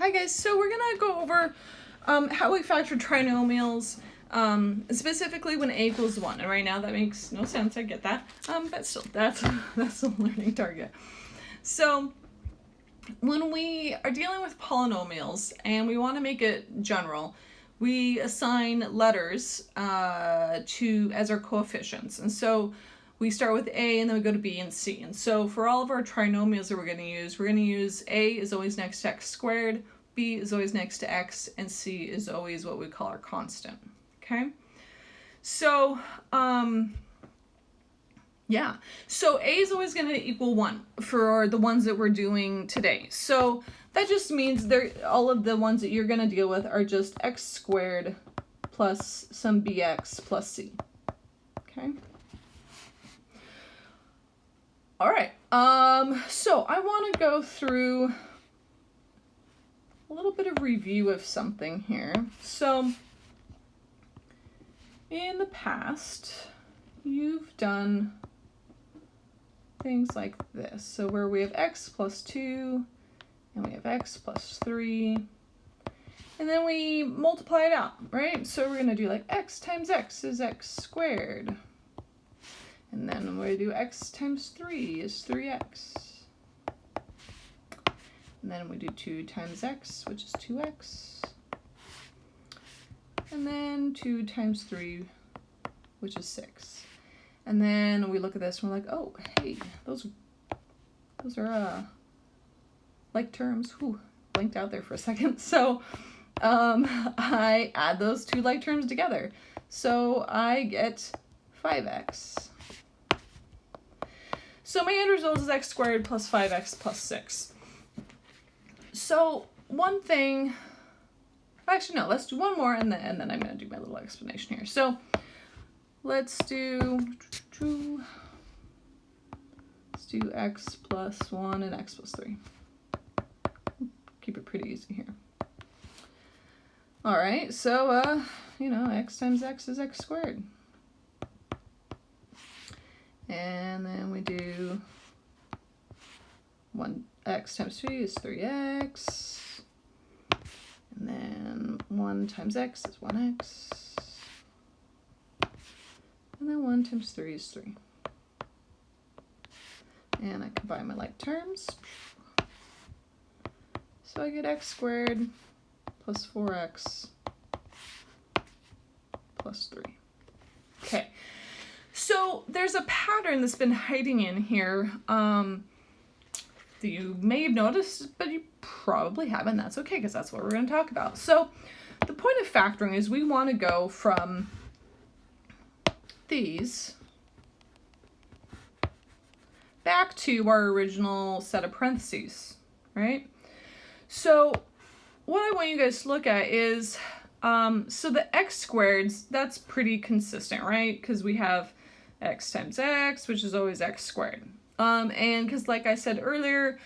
Hi guys, so we're gonna go over how we factor trinomials, specifically when a equals 1. And right now that makes no sense, I get that, but still, that's a learning target. So when we are dealing with polynomials and we want to make it general, we assign letters as our coefficients. And so we start with A and then we go to B and C. And so for all of our trinomials that we're going to use A is always next to x squared, B is always next to x, and C is always what we call our constant. Okay? So, yeah. So A is always going to equal 1 for the ones that we're doing today. So that just means all of the ones that you're going to deal with are just x squared plus some bx plus c. Okay? All right, so I want to go through a little bit of review of something here. So in the past, you've done things like this. So where we have x plus 2, and we have x plus 3, and then we multiply it out, right? So we're going to do like x times x is x squared. And then we do x times 3 is 3x. And then we do 2 times x, which is 2x. And then 2 times 3, which is 6. And then we look at this and we're like, oh, hey, those are like terms. Whew, blinked out there for a second. So I add those two like terms together. So I get 5x. So my end result is x squared plus 5x plus 6. So one thing, actually no, let's do one more and then I'm going to do my little explanation here. So let's do x plus 1 and x plus 3. Keep it pretty easy here. All right, so, x times x is x squared. And then we do 1x times 3 is 3x. And then 1 times x is 1x. And then 1 times 3 is 3. And I combine my like terms. So I get x squared plus 4x plus 3. Okay. So there's a pattern that's been hiding in here that you may have noticed, but you probably haven't. That's okay, because that's what we're going to talk about. So the point of factoring is we want to go from these back to our original set of parentheses, right? So what I want you guys to look at is, so the x squareds, that's pretty consistent, right? Because we have x times x, which is always x squared. And because like I said earlier,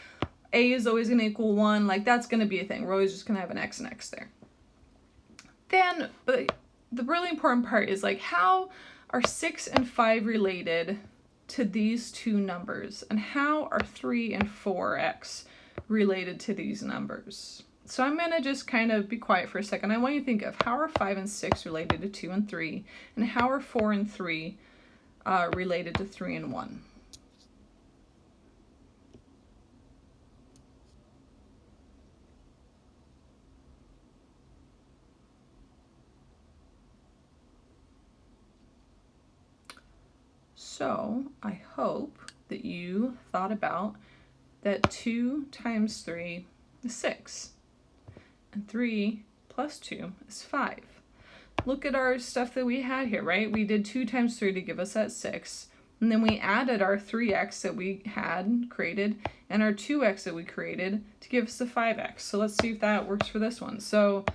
a is always going to equal 1, like that's going to be a thing. We're always just going to have an x and x there. Then the really important part is like, how are 6 and 5 related to these two numbers? And how are 3 and 4x related to these numbers? So I'm going to just kind of be quiet for a second. I want you to think of how are 5 and 6 related to 2 and 3, and how are 4 and 3 related to 3 and 1. So I hope that you thought about that 2 times 3 is 6, and 3 plus 2 is 5. Look at our stuff that we had here, right? We did 2 times 3 to give us that 6, and then we added our 3x that we had created and our 2x that we created to give us the 5x. So let's see if that works for this one. So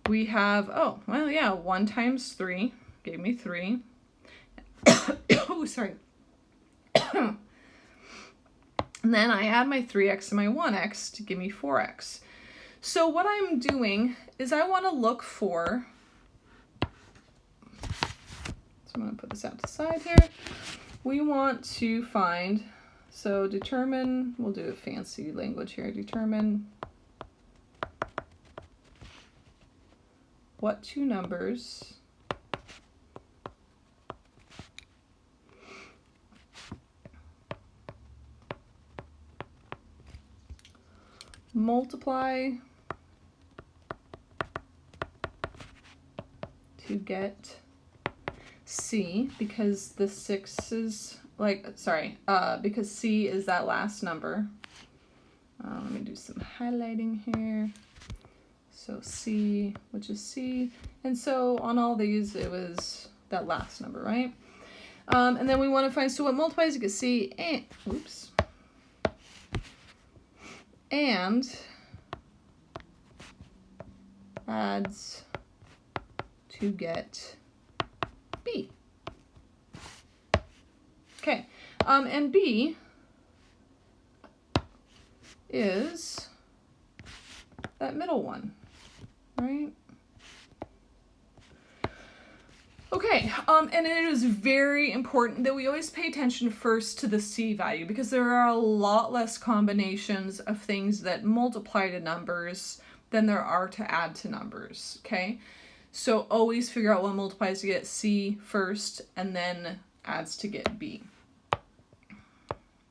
we have, 1 times 3 gave me 3. Oh, sorry. And then I add my 3x and my 1x to give me 4x. So what I'm doing is I want to look for, so I'm going to put this out to the side here. We want to find, so determine, we'll do a fancy language here, determine what two numbers multiply to get C, because the 6 is because C is that last number. Let me do some highlighting here. So C, which is C, and so on all these it was that last number, right? And then we want to find, so what multiplies to get C and, oops, and adds to get B. Okay, and B is that middle one, right? Okay, and it is very important that we always pay attention first to the C value, because there are a lot less combinations of things that multiply to numbers than there are to add to numbers, okay? So always figure out what multiplies to get C first and then adds to get B.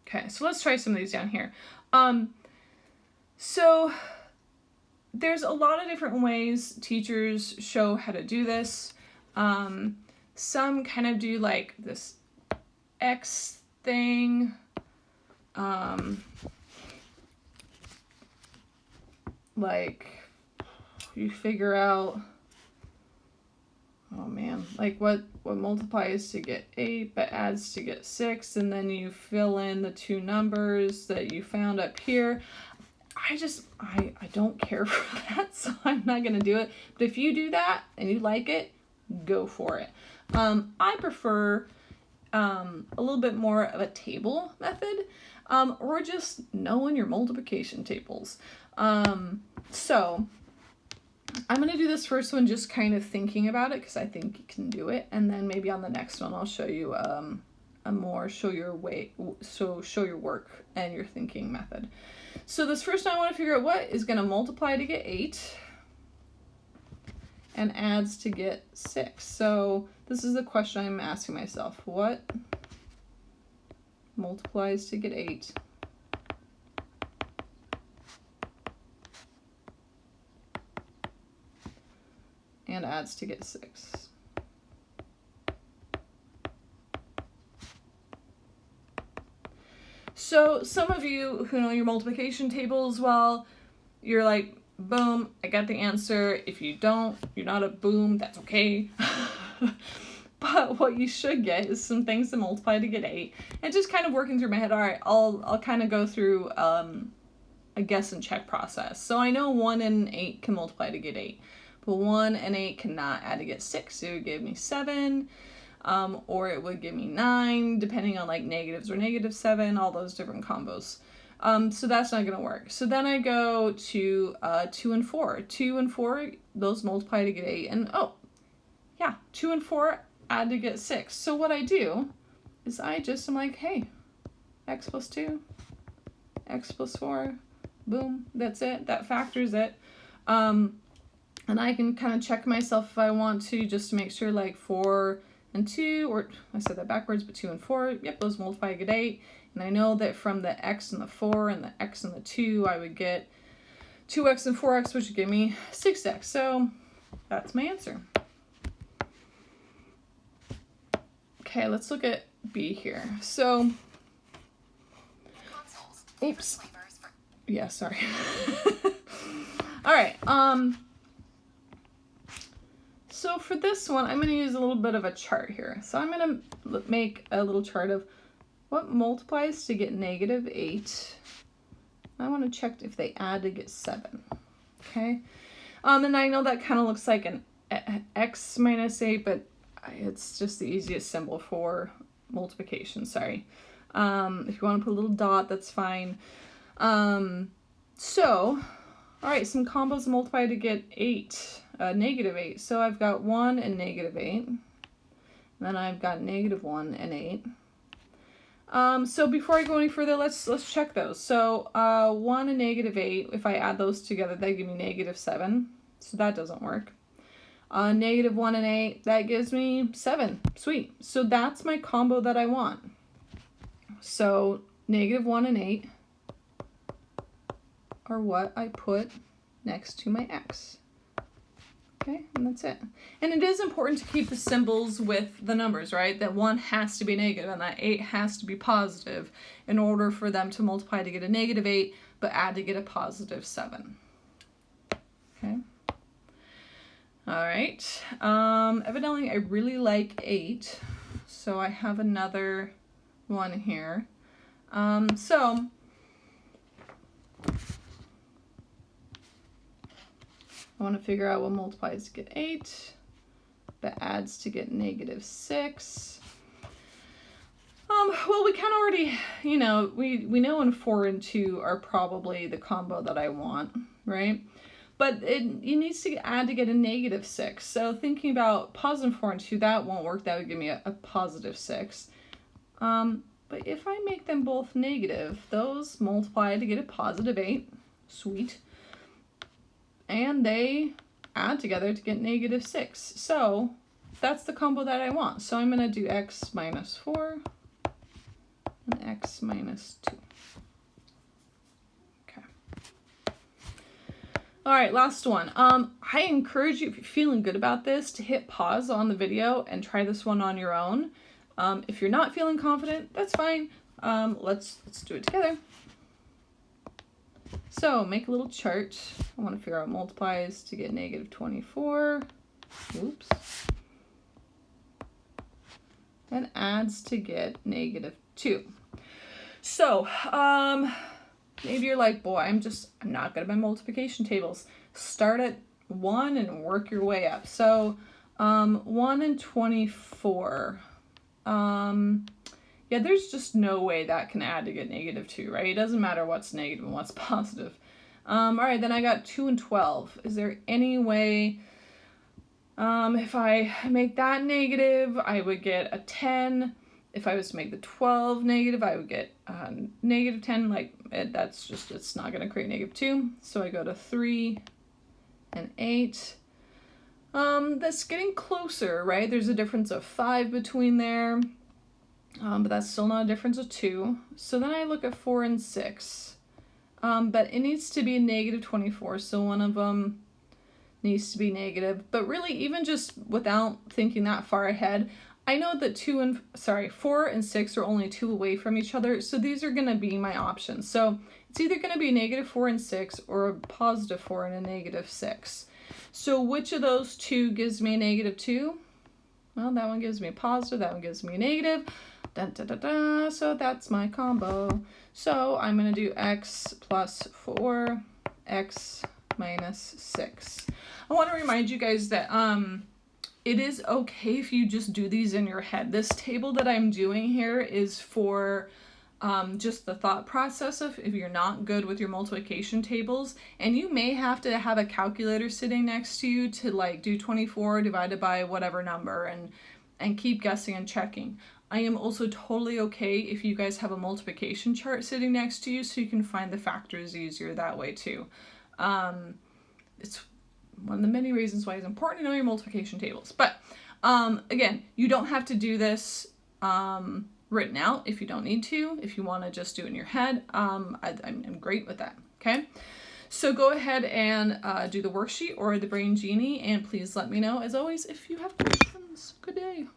Okay, so let's try some of these down here. So there's a lot of different ways teachers show how to do this. Some kind of do like this X thing. Like you figure out, oh man, like what multiplies to get 8 but adds to get 6, and then you fill in the two numbers that you found up here. I don't care for that, so I'm not gonna do it. But if you do that and you like it, go for it. I prefer a little bit more of a table method, or just knowing your multiplication tables. So I'm going to do this first one just kind of thinking about it, because I think you can do it, and then maybe on the next one I'll show you show your work and your thinking method. So this first one I want to figure out what is going to multiply to get 8 and adds to get 6. So this is the question I'm asking myself. What multiplies to get 8 and adds to get 6? So some of you who know your multiplication tables well, you're like, boom, I got the answer. If you don't, you're not a boom, that's okay. But what you should get is some things to multiply to get 8. And just kind of working through my head, all right, I'll kind of go through a guess and check process. So I know 1 and 8 can multiply to get 8. But 1 and 8 cannot add to get 6. It would give me 7, or it would give me 9, depending on like negatives or -7, all those different combos. So that's not going to work. So then I go to 2 and 4. 2 and 4, those multiply to get 8. And oh, yeah, 2 and 4 add to get 6. So what I do is I'm like, hey, x plus 2, x plus 4, boom, that's it. That factors it. And I can kind of check myself if I want to, just to make sure, like 4 and 2, or I said that backwards, but 2 and 4, yep, those multiply to get 8. And I know that from the x and the 4 and the x and the 2, I would get 2x and 4x, which would give me 6x. So that's my answer. Okay, let's look at B here. So, oops. Yeah, sorry. All right. So for this one, I'm going to use a little bit of a chart here. So I'm going to make a little chart of what multiplies to get -8. I want to check if they add to get 7. Okay. And I know that kind of looks like an x minus 8, but it's just the easiest symbol for multiplication, sorry. If you want to put a little dot, that's fine. So, all right, some combos multiply to get 8, -8. So I've got 1 and -8. And then I've got -1 and 8. So before I go any further, let's check those. So 1 and -8, if I add those together, they give me -7. So that doesn't work. -1 and 8, that gives me 7. Sweet. So that's my combo that I want. So -1 and 8 are what I put next to my x. Okay, and that's it. And it is important to keep the symbols with the numbers, right? That 1 has to be negative and that 8 has to be positive in order for them to multiply to get a -8, but add to get a +7. Okay. All right. Evidently, I really like 8, so I have another one here. So I want to figure out what multiplies to get 8, but adds to get -6. Well, we kind of already, you know, we know when 4 and 2 are probably the combo that I want, right? But it needs to add to get a -6. So thinking about positive 4 and 2, that won't work. That would give me a +6. But if I make them both negative, those multiply to get a +8. Sweet. And they add together to get -6. So that's the combo that I want. So I'm going to do x minus 4 and x minus 2. Okay. All right, last one. I encourage you, if you're feeling good about this, to hit pause on the video and try this one on your own. If you're not feeling confident, that's fine. Let's do it together. So make a little chart. I want to figure out what multiplies to get -24. Oops. And adds to get -2. So, maybe you're like, boy, I'm not good at my multiplication tables. Start at 1 and work your way up. So, 1 and 24. Yeah, there's just no way that can add to get -2, right? It doesn't matter what's negative and what's positive. All right, then I got 2 and 12. Is there any way, if I make that negative, I would get a 10. If I was to make the 12 negative, I would get -10. Like, that's just, it's not going to create -2. So I go to 3 and 8. That's getting closer, right? There's a difference of 5 between there. But that's still not a difference of 2. So then I look at 4 and 6. But it needs to be a -24, so one of them needs to be negative. But really, even just without thinking that far ahead, I know that 4 and 6 are only 2 away from each other, so these are going to be my options. So it's either going to be a -4 and 6 or a +4 and a -6. So which of those two gives me a -2? Well, that one gives me a positive, that one gives me a negative. Dun, dun, dun, dun. So that's my combo. So I'm going to do x plus 4, x minus 6. I want to remind you guys that it is okay if you just do these in your head. This table that I'm doing here is for just the thought process of if you're not good with your multiplication tables, and you may have to have a calculator sitting next to you to like do 24 divided by whatever number and keep guessing and checking. I am also totally okay if you guys have a multiplication chart sitting next to you so you can find the factors easier that way too. It's one of the many reasons why it's important to know your multiplication tables. But again, you don't have to do this written out if you don't need to. If you want to just do it in your head, I'm great with that. Okay, so go ahead and do the worksheet or the Brain Genie, and please let me know, as always, if you have questions. Good day.